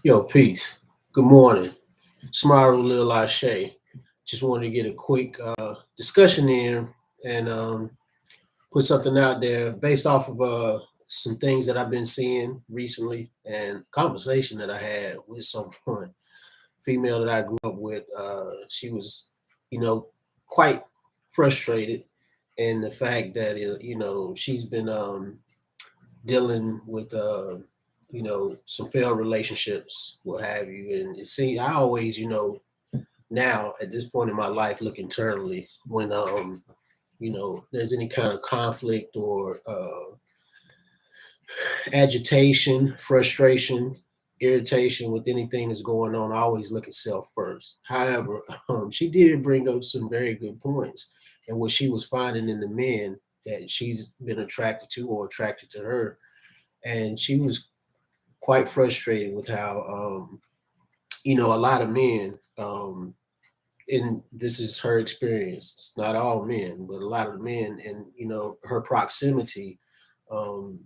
Yo, peace. Good morning. Smile Lil Ashe. Just wanted to get a quick discussion in and put something out there based off of some things that I've been seeing recently and conversation that I had with someone, female that I grew up with. She was, you know, quite frustrated in the fact that, she's been dealing with some failed relationships, what have you. And it seems I always, now at this point in my life look internally when there's any kind of conflict or agitation, frustration, irritation with anything that's going on. I always look at self first. However, she did bring up some very good points and what she was finding in the men that she's been attracted to or attracted to her. And she was quite frustrated with how a lot of men, and this is her experience. It's not all men, but a lot of men, and her proximity, um,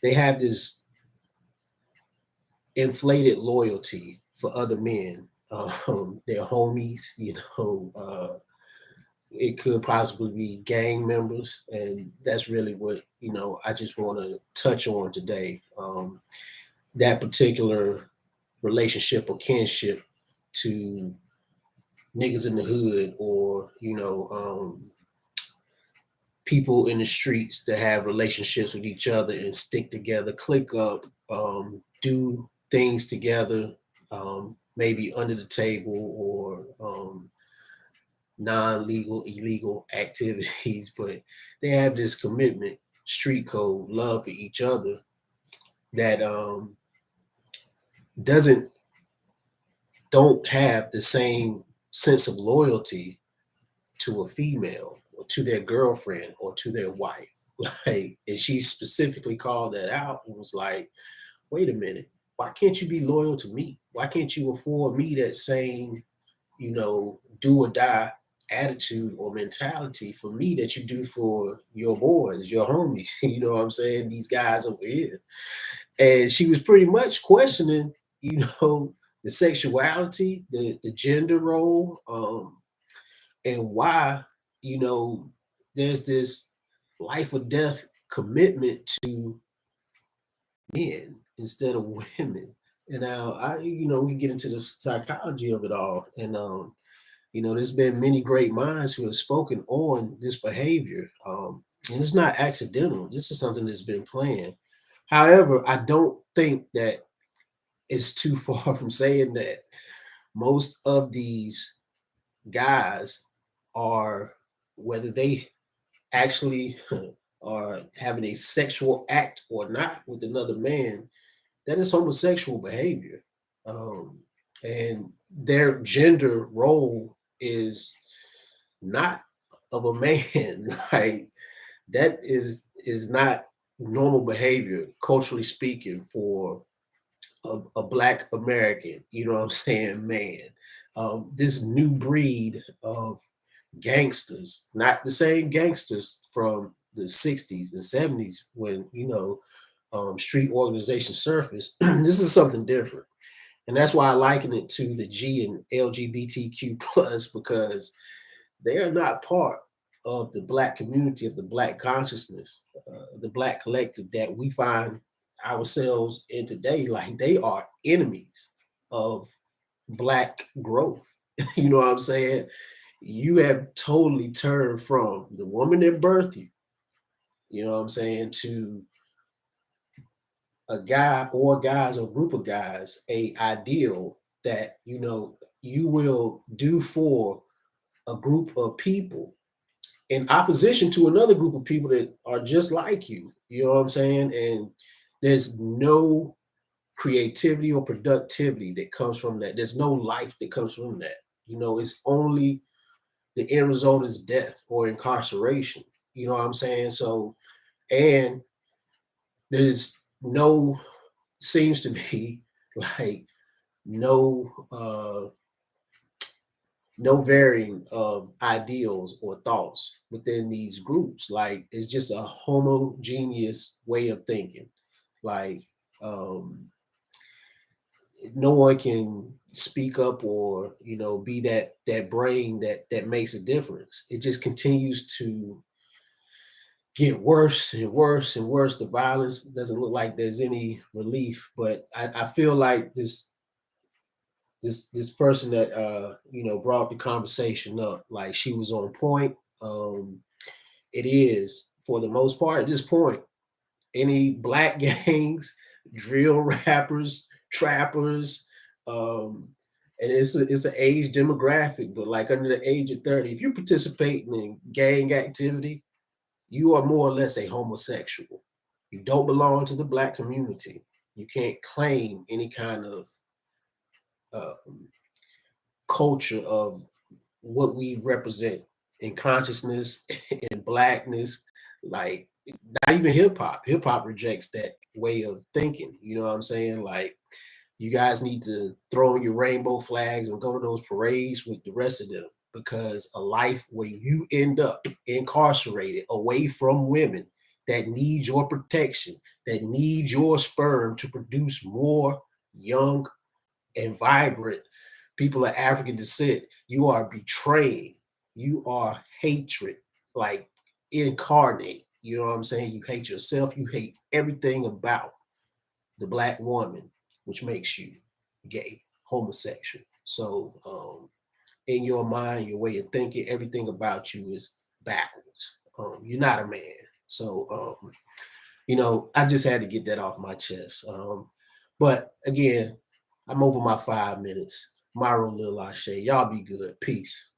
they have this inflated loyalty for other men. They're homies, it could possibly be gang members, and that's really what I just want to touch on today. That particular relationship or kinship to niggas in the hood or people in the streets that have relationships with each other and stick together, click up, do things together, maybe under the table or non-legal illegal activities, but they have this commitment, street code, love for each other that doesn't don't have the same sense of loyalty to a female or to their girlfriend or to their wife. Like, and she specifically called that out and was like, wait a minute, why can't you be loyal to me? Why can't you afford me that same, do or die attitude or mentality for me that you do for your boys, your homies? You know what I'm saying? These guys over here. And she was pretty much questioning, the sexuality, the gender role, and why you know there's this life or death commitment to men instead of women. And now we get into the psychology of it all, and there's been many great minds who have spoken on this behavior, and it's not accidental. This is something that's been planned. However, I don't think that it's too far from saying that most of these guys are, whether they actually are having a sexual act or not with another man, that is homosexual behavior. Um, and their gender role is not of a man. Like, that is not normal behavior, culturally speaking, for a black American, you know what I'm saying, man. This new breed of gangsters, not the same gangsters from the 60s and 70s when, street organization surfaced. This is something different. And that's why I liken it to the G and LGBTQ plus, because they are not part of the black community, of the black consciousness, the black collective that we find ourselves in today. Like, they are enemies of black growth. You know what I'm saying? You have totally turned from the woman that birthed you, you know what I'm saying, to a guy or guys or group of guys, a ideal that you will do for a group of people in opposition to another group of people that are just like you. You know what I'm saying? And there's no creativity or productivity that comes from that. There's no life that comes from that. It's only the end result is death or incarceration. You know what I'm saying? So, and there's no, seems to be like no no varying of ideals or thoughts within these groups. Like, it's just a homogeneous way of thinking. Like, um no one can speak up or be that brain that makes a difference. It just continues to get worse and worse and worse. The violence doesn't look like there's any relief. But I feel like this person that brought the conversation up, like she was on point. It is, for the most part at this point, any black gangs, drill rappers, trappers, um, and it's an age demographic, but like under the age of 30, if you're participating in gang activity, you are more or less a homosexual. You don't belong to the black community. You can't claim any kind of um, culture of what we represent in consciousness, in blackness. Like, not even hip hop. Hip hop rejects that way of thinking. You know what I'm saying? Like, you guys need to throw in your rainbow flags and go to those parades with the rest of them, because a life where you end up incarcerated away from women that need your protection, that need your sperm to produce more young and vibrant people of African descent, you are betraying. You are hatred, like incarnate. You know what I'm saying? You hate yourself. You hate everything about the black woman, which makes you gay, homosexual. So, in your mind, your way of thinking, everything about you is backwards. You're not a man. So, I just had to get that off my chest. But again, I'm over my 5 minutes. Myro Lil Ashe. Y'all be good. Peace.